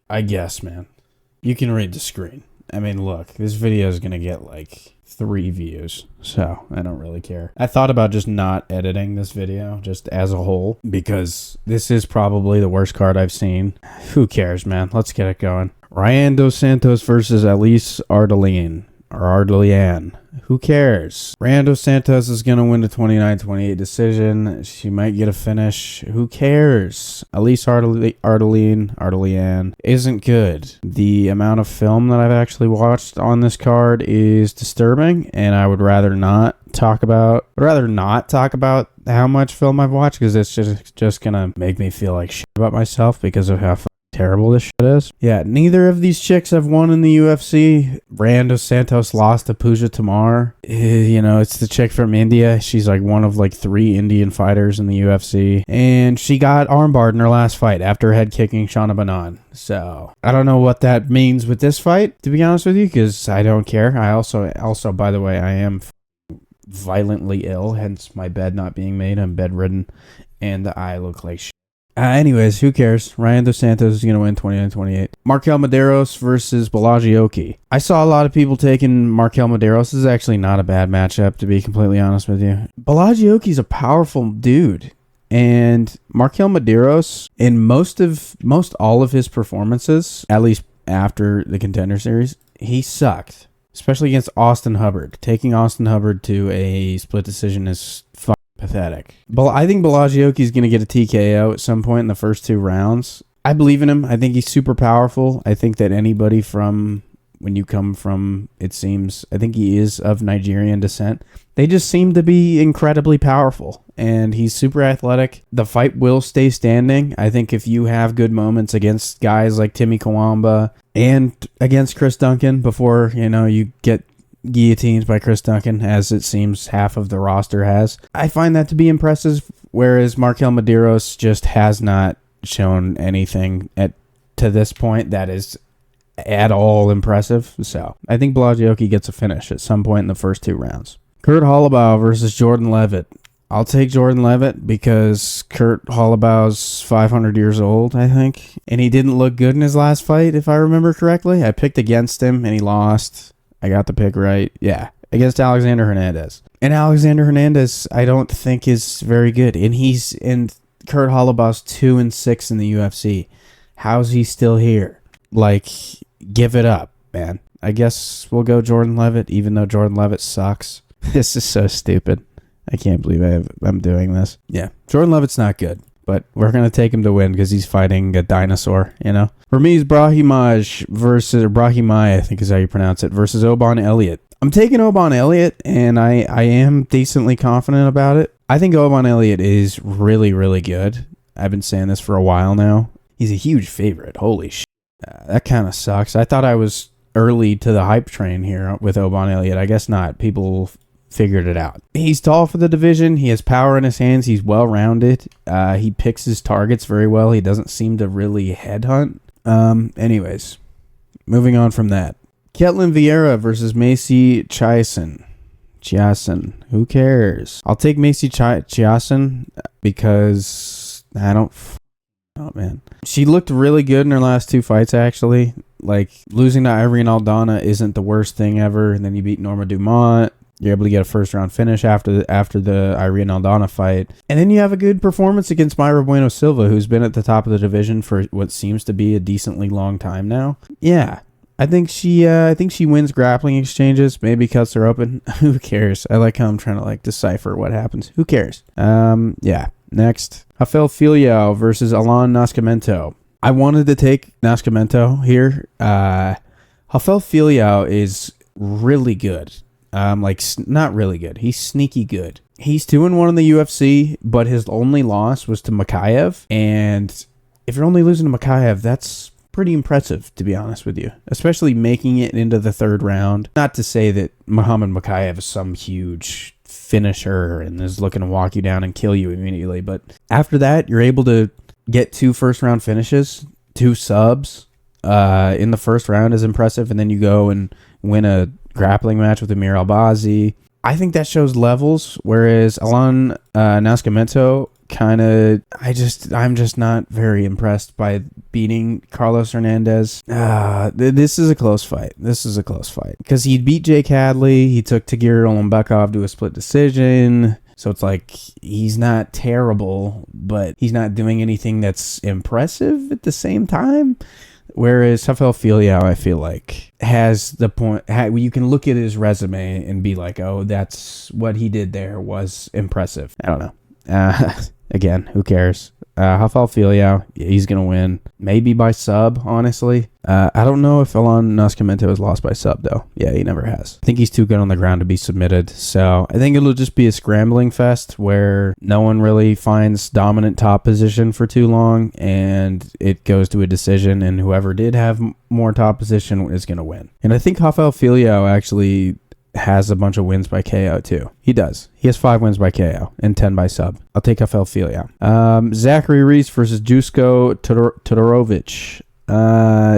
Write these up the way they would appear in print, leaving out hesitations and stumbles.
I guess, man. You can read the screen. I mean, look, this video is going to get like 3 views, so I don't really care. I thought about just not editing this video just as a whole because this is probably the worst card I've seen. Who cares, man? Let's get it going. Ryan Dos Santos versus Elise Ardelean. Who cares? Ryan Dos Santos is going to win the 29-28 decision. She might get a finish. Who cares? Elise Ardelean isn't good. The amount of film that I've actually watched on this card is disturbing, and I would rather not talk about how much film I've watched because it's just going to make me feel like shit about myself because of how terrible this shit is. Yeah, neither of these chicks have won in the UFC. Ryan Dos Santos lost to Pooja Tamar. You know, it's the chick from India. She's like one of like 3 Indian fighters in the UFC. And she got armbarred in her last fight after head kicking Shauna Banan. So, I don't know what that means with this fight, to be honest with you, because I don't care. I also, by the way, I am violently ill, hence my bed not being made. I'm bedridden, and I look like shit. Anyways, who cares? Ryan Dos Santos is going to win 29-28. Markel Medeiros versus Balaji. I saw a lot of people taking Markel Medeiros. This is actually not a bad matchup, to be completely honest with you. Balaji is a powerful dude. And Markel Medeiros, in most all of his performances, at least after the Contender Series, he sucked. Especially against Austin Hubbard. Taking Austin Hubbard to a split decision is pathetic. But I think Balaji is going to get a TKO at some point in the first 2 rounds. I believe in him. I think he's super powerful. I think that anybody from, when you come from, it seems, I think he is of Nigerian descent. They just seem to be incredibly powerful. And he's super athletic. The fight will stay standing. I think if you have good moments against guys like Timmy Kawamba and against Chris Duncan before, you get guillotines by Chris Duncan, as it seems half of the roster has, I find that to be impressive, whereas Markel Medeiros just has not shown anything to this point that is at all impressive. So I think Balaji gets a finish at some point in the first 2 rounds. Kurt Holloway versus Jordan Levitt. I'll take Jordan Levitt because Kurt Holloway's 500 years old, I think, and he didn't look good in his last fight, if I remember correctly. I picked against him and he lost. I got the pick right. Yeah, against Alexander Hernandez. And Alexander Hernandez, I don't think is very good. And Kurt Holloway's 2-6 in the UFC. How's he still here? Like, give it up, man. I guess we'll go Jordan Levitt, even though Jordan Levitt sucks. This is so stupid. I can't believe I'm doing this. Yeah, Jordan Levitt's not good. But we're going to take him to win because he's fighting a dinosaur, Ramiz Brahimaj, I think is how you pronounce it, versus Oban Elliott. I'm taking Oban Elliott, and I am decently confident about it. I think Oban Elliott is really, really good. I've been saying this for a while now. He's a huge favorite. Holy shit. That kind of sucks. I thought I was early to the hype train here with Oban Elliott. I guess not. People figured it out. He's tall for the division. He has power in his hands. He's well-rounded. He picks his targets very well. He doesn't seem to really headhunt. Anyways, moving on from that. Ketlin Vieira versus Macy Chiasson. Who cares? I'll take Macy Chiasson because I don't... Oh, man. She looked really good in her last 2 fights, actually. Like, losing to Irene Aldana isn't the worst thing ever. And then you beat Norma Dumont. You're able to get a first-round finish after the Irene Aldana fight. And then you have a good performance against Mayra Bueno Silva, who's been at the top of the division for what seems to be a decently long time now. Yeah, I think she wins grappling exchanges, maybe cuts her open. Who cares? I like how I'm trying to decipher what happens. Who cares? Yeah. Next, Rafael Filial versus Alan Nascimento. I wanted to take Nascimento here. Rafael Filial is really good. Not really good. He's sneaky good. He's 2-1 in the UFC, but his only loss was to Makayev. And if you're only losing to Makayev, that's pretty impressive, to be honest with you. Especially making it into the 3rd round. Not to say that Muhammad Makayev is some huge finisher and is looking to walk you down and kill you immediately. But after that, you're able to get 2 first-round finishes, 2 subs in the first round is impressive. And then you go and win a grappling match with Amir Albazi. I think that shows levels, whereas Alan Nascimento I'm just not very impressed by beating Carlos Hernandez. This is a close fight. Because he beat Jake Hadley. He took Tagir Olombekov to a split decision. So it's like he's not terrible, but he's not doing anything that's impressive at the same time. Whereas Rafael Figueiredo, I feel like, has the point. You can look at his resume and be like, oh, that's what he did there was impressive. I don't know. Again, who cares? Rafael Figueiredo, he's going to win. Maybe by sub, honestly. I don't know if Alan Nascimento has lost by sub, though. Yeah, he never has. I think he's too good on the ground to be submitted. So I think it'll just be a scrambling fest where no one really finds dominant top position for too long, and it goes to a decision, and whoever did have more top position is going to win. And I think Rafael Figueiredo actually has a bunch of wins by KO too. He does. He has 5 wins by KO and 10 by sub. I'll take Rafael Figueiredo. Zachary Reese versus Dusko Todorovic.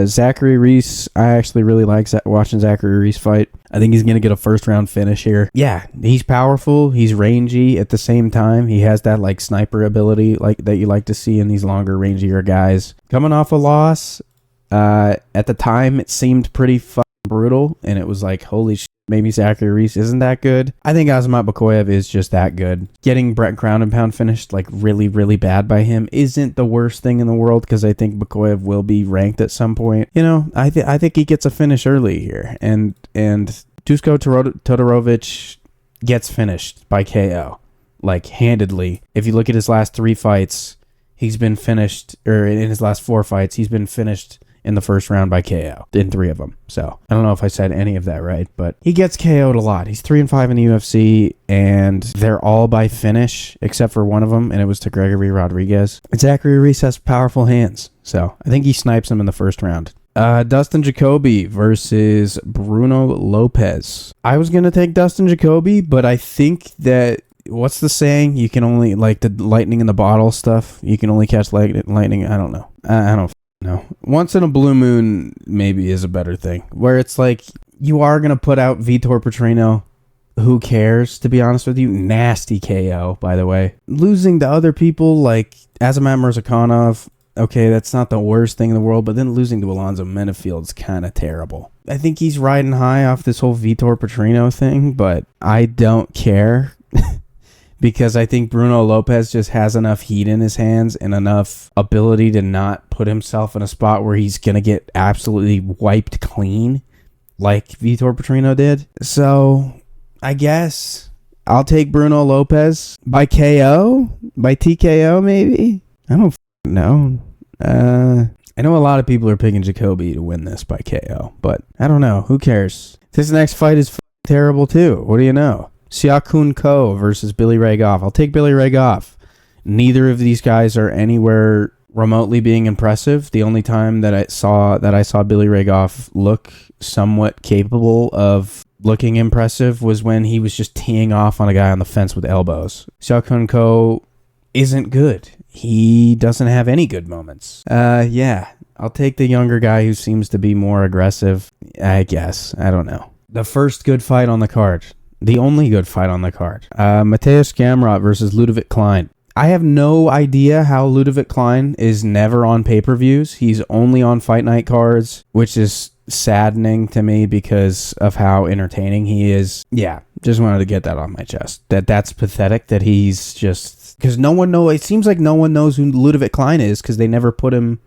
Zachary Reese, I actually really like watching Zachary Reese fight. I think he's going to get a first round finish here. Yeah, he's powerful. He's rangy at the same time. He has that like sniper ability like that you like to see in these longer, rangier guys. Coming off a loss, at the time it seemed pretty brutal, and it was like, holy shit, maybe Zachary Reese isn't that good. I think Azamat Bakoyev is just that good. Getting Brett ground and pound finished like really, really bad by him isn't the worst thing in the world, because I think Bakoyev will be ranked at some point. You know, I think he gets a finish early here, and Dusko Todorovic gets finished by KO, like handedly. If you look at his last 3 fights, he's been finished, or in his last 4 fights, he's been finished in the first round by KO in 3 of them. So I don't know if I said any of that right, but he gets KO'd a lot. He's 3-5 in the UFC, and they're all by finish except for one of them, and it was to Gregory Rodriguez. And Zachary Reese has powerful hands, so I think he snipes him in the first round. Dustin Jacoby versus Bruno Lopez. I was gonna take Dustin Jacoby, but I think that, what's the saying? You can only, like the lightning in the bottle stuff, you can only catch lightning. I don't know. I don't know. Once in a blue moon maybe is a better thing, where it's like you are going to put out Vitor Petrino. Who cares, to be honest with you? Nasty KO, by the way. Losing to other people like Azamat Murzakanov, okay, that's not the worst thing in the world, but then losing to Alonzo Menifield's kind of terrible. I think he's riding high off this whole Vitor Petrino thing, but I don't care. Because I think Bruno Lopez just has enough heat in his hands and enough ability to not put himself in a spot where he's going to get absolutely wiped clean like Vitor Petrino did. So I guess I'll take Bruno Lopez by KO, by TKO maybe. I don't know. I know a lot of people are picking Jacoby to win this by KO, but I don't know. Who cares? This next fight is terrible too. What do you know? Siakun Ko versus Billy Ray Goff. I'll take Billy Ray Goff. Neither of these guys are anywhere remotely being impressive. The only time that I saw Billy Ray Goff look somewhat capable of looking impressive was when he was just teeing off on a guy on the fence with elbows. Siakun Ko isn't good. He doesn't have any good moments. Yeah, I'll take the younger guy who seems to be more aggressive, I guess. I don't know. The first good fight on the card. The only good fight on the card. Mateusz Gamrot versus Ludovic Klein. I have no idea how Ludovic Klein is never on pay-per-views. He's only on fight night cards, which is saddening to me because of how entertaining he is. Yeah, just wanted to get that off my chest. That's pathetic that he's just... Because no one knows... It seems like no one knows who Ludovic Klein is because they never put him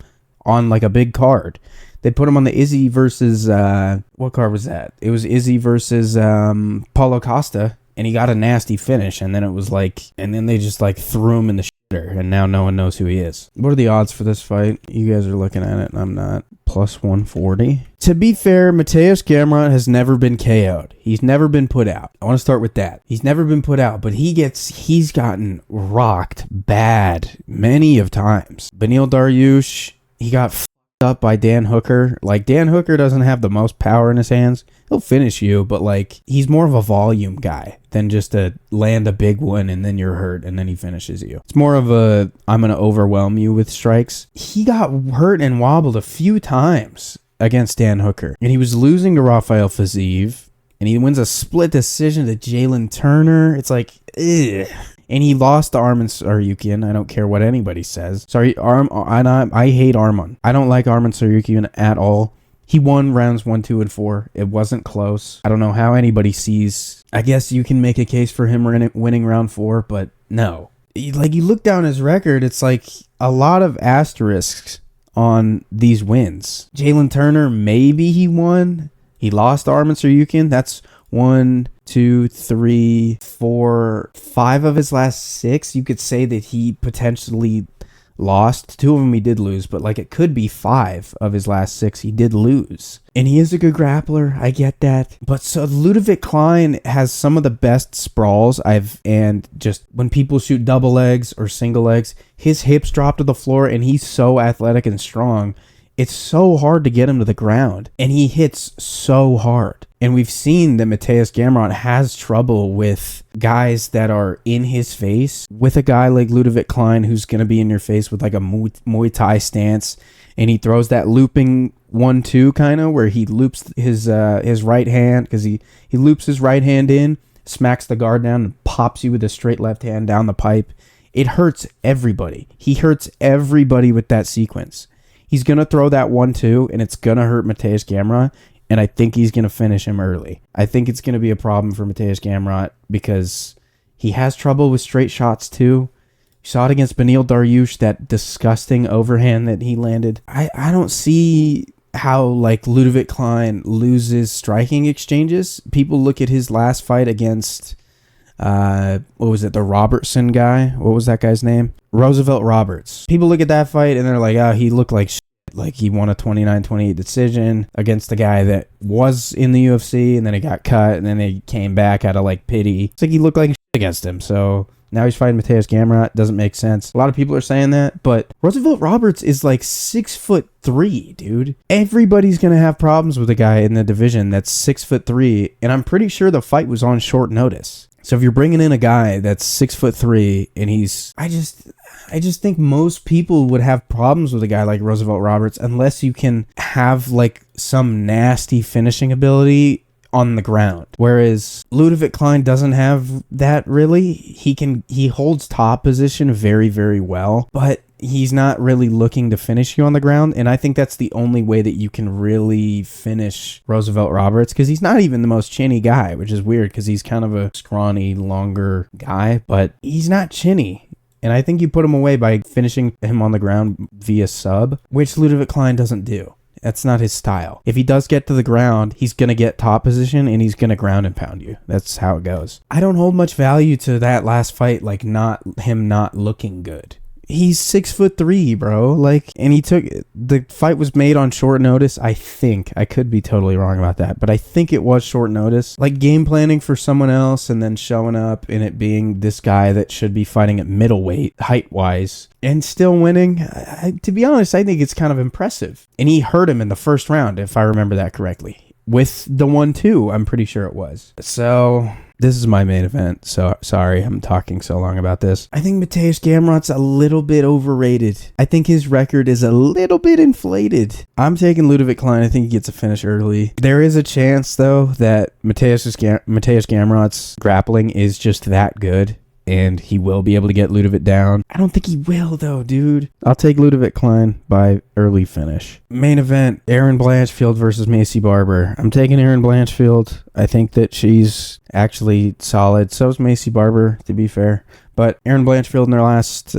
on like a big card. They put him on the Izzy versus, what card was that? It was Izzy versus Paulo Costa, and he got a nasty finish, and then it was like, and then they just like threw him in the shitter, and now no one knows who he is. What are the odds for this fight? You guys are looking at it, and I'm not. Plus 140. To be fair, Mateusz Gamrot has never been KO'd. He's never been put out. I want to start with that. He's never been put out, but he's gotten rocked bad many of times. Beneil Dariush, he got up by Dan Hooker. Like, Dan Hooker doesn't have the most power in his hands. He'll finish you, but like, he's more of a volume guy than just to land a big one and then you're hurt and then he finishes you. It's more of a, I'm going to overwhelm you with strikes. He got hurt and wobbled a few times against Dan Hooker, and he was losing to Rafael Fiziev, and he wins a split decision to Jalen Turner. It's like, ugh. And he lost to Arman Tsarukyan. I don't care what anybody says. Sorry, I hate Arman. I don't like Arman Tsarukyan at all. He won rounds 1, 2, and 4. It wasn't close. I don't know how anybody sees. I guess you can make a case for him winning round 4, but no. Like, you look down his record, it's like a lot of asterisks on these wins. Jalen Turner, maybe he won. He lost to Arman Tsarukyan. That's 1, 2, 3, 4, 5 of his last 6. You could say that he potentially lost. 2 of them he did lose, but like it could be 5 of his last 6 he did lose. And he is a good grappler. I get that. But so Ludovic Klein has some of the best sprawls and just when people shoot double legs or single legs, his hips drop to the floor and he's so athletic and strong. It's so hard to get him to the ground, and he hits so hard. And we've seen that Mateusz Gamrot has trouble with guys that are in his face. With a guy like Ludovic Klein, who's going to be in your face with like a Muay Thai stance, and he throws that looping 1-2 kind of where he loops his right hand, because he loops his right hand in, smacks the guard down, and pops you with a straight left hand down the pipe. It hurts everybody. He hurts everybody with that sequence. He's going to throw that 1-2, and it's going to hurt Mateusz Gamrot, and I think he's going to finish him early. I think it's going to be a problem for Mateusz Gamrot because he has trouble with straight shots too. You saw it against Beneil Dariush, that disgusting overhand that he landed. I don't see how like Ludovic Klein loses striking exchanges. People look at his last fight against... what was it? The Robertson guy? What was that guy's name? Roosevelt Roberts. People look at that fight and they're like, oh, he looked like shit. Like he won a 29-28 decision against the guy that was in the UFC, and then he got cut, and then he came back out of like pity. It's like he looked like shit against him. So now he's fighting Mateusz Gamrot. Doesn't make sense. A lot of people are saying that, but Roosevelt Roberts is like 6'3", dude. Everybody's gonna have problems with a guy in the division that's 6'3", and I'm pretty sure the fight was on short notice. So if you're bringing in a guy that's 6'3", and he's, I just think most people would have problems with a guy like Roosevelt Roberts unless you can have like some nasty finishing ability on the ground. Whereas Ludovic Klein doesn't have that really. He holds top position very, very well, but he's not really looking to finish you on the ground, and I think that's the only way that you can really finish Roosevelt Roberts, because he's not even the most chinny guy, which is weird because he's kind of a scrawny, longer guy, but he's not chinny. And I think you put him away by finishing him on the ground via sub, which Ludovic Klein doesn't do. That's not his style. If he does get to the ground, he's going to get top position and he's going to ground and pound you. That's how it goes. I don't hold much value to that last fight, like not looking good. He's 6'3", bro. Like, and the fight was made on short notice. I think I could be totally wrong about that, but I think it was short notice. Like game planning for someone else and then showing up and it being this guy that should be fighting at middleweight height wise and still winning. To be honest, I think it's kind of impressive. And he hurt him in the first round, if I remember that correctly, with the 1-2. I'm pretty sure it was. So this is my main event, so sorry I'm talking so long about this. I think Mateusz Gamrot's a little bit overrated. I think his record is a little bit inflated. I'm taking Ludovic Klein. I think he gets a finish early. There is a chance, though, that Mateusz Gamrot's grappling is just that good, and he will be able to get Ludovic down. I don't think he will, though, dude. I'll take Ludovic Klein by early finish. Main event, Erin Blanchfield versus Maycee Barber. I'm taking Erin Blanchfield. I think that she's actually solid. So is Maycee Barber, to be fair. But Erin Blanchfield in her last,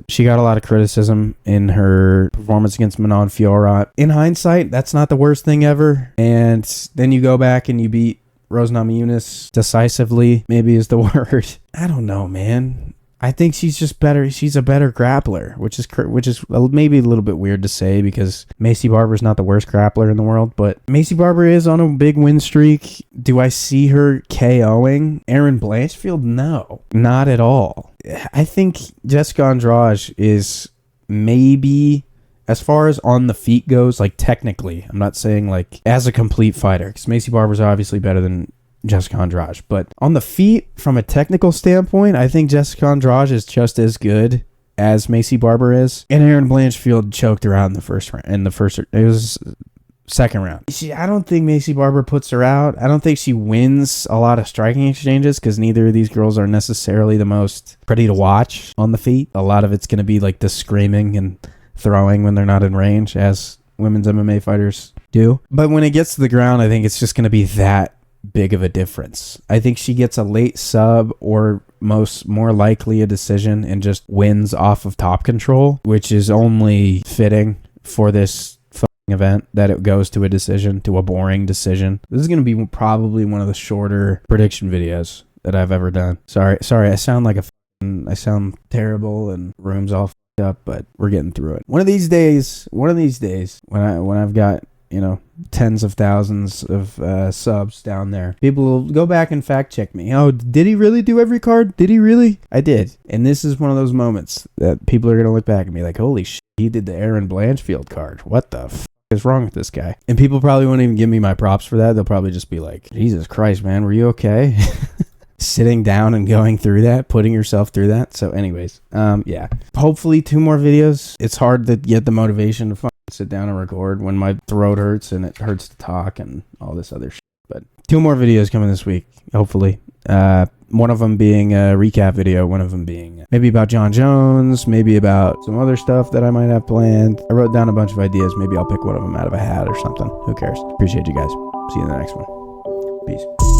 she got a lot of criticism in her performance against Manon Fiorot. In hindsight, that's not the worst thing ever. And then you go back and you beat Rose Namajunas decisively, maybe is the word. I don't know, man. I think she's just better. She's a better grappler, which is maybe a little bit weird to say because Maycee Barber's not the worst grappler in the world, but Maycee Barber is on a big win streak. Do I see her KOing Erin Blanchfield? No, not at all. I think Jessica Andrade is maybe, as far as on the feet goes, like technically, I'm not saying like as a complete fighter, because Maycee Barber's obviously better than Jessica Andrade, but on the feet, from a technical standpoint, I think Jessica Andrade is just as good as Maycee Barber is, and Erin Blanchfield choked her out in the first round. It was second round. I don't think Macy Barber puts her out. I don't think she wins a lot of striking exchanges because neither of these girls are necessarily the most pretty to watch on the feet. A lot of it's going to be like the screaming and throwing when they're not in range, as women's MMA fighters do. But when it gets to the ground, I think it's just going to be that big of a difference. I think she gets a late sub or more likely a decision and just wins off of top control, which is only fitting for this event, that it goes to a decision, to a boring decision. This is going to be probably one of the shorter prediction videos that I've ever done. Sorry, I sound like I sound terrible and room's all fucked up, but we're getting through it. One of these days, when I've got, you know, tens of thousands of subs down there, people will go back and fact check me. Oh, did he really do every card? Did he really? I did. And this is one of those moments that people are going to look back and be like, holy shit, he did the Aaron Blanchfield card. What the fuck is wrong with this guy? And people probably won't even give me my props for that. They'll probably just be like, Jesus Christ, man, were you okay? Sitting down and going through that, putting yourself through that. So anyways, yeah, hopefully 2 more videos. It's hard to get the motivation to sit down and record when my throat hurts and it hurts to talk and all this other shit. But 2 more videos coming this week, hopefully. One of them being a recap video, one of them being maybe about John Jones, maybe about some other stuff that I might have planned. I wrote down a bunch of ideas. Maybe I'll pick one of them out of a hat or something. Who cares? Appreciate you guys. See you in the next one. Peace.